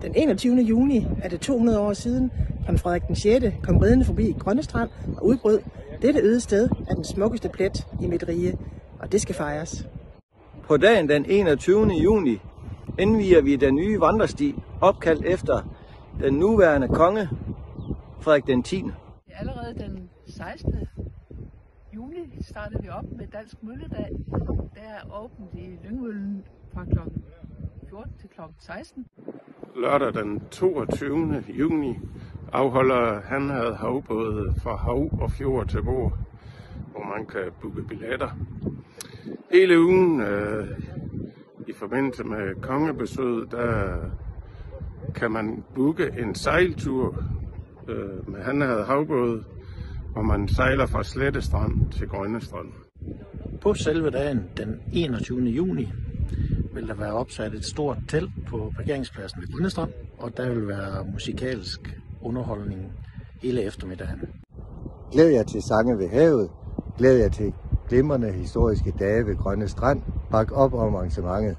Den 21. juni er det 200 år siden, kong Frederik den 6. kom ridende forbi Grønne Strand og udbrød. Dette øde sted er den smukkeste plet i mit rige, og det skal fejres. På dagen den 21. juni indvier vi den nye vandresti, opkaldt efter den nuværende konge, Frederik den 10. Allerede den 16. juli startede vi op med Dansk Mølledag. Der er åbent i Lyngmøllen fra kl. 14 til kl. 16. Lørdag den 22. juni afholder Hanherred Havbåde fra hav og fjord til bord, hvor man kan booke billetter. Hele ugen i forbindelse med kongebesøget, der kan man booke en sejltur med Hanherred Havbåde, hvor man sejler fra Slettestrand til Grønne Strand. På selve dagen, den 21. juni, vil der være opsat et stort telt på parkeringspladsen ved Grønne Strand, og der vil være musikalsk underholdning hele eftermiddagen. Glæd jer til sange ved havet. Glæd jer til glimrende historiske dage ved Grønne Strand. Bak op om arrangementet.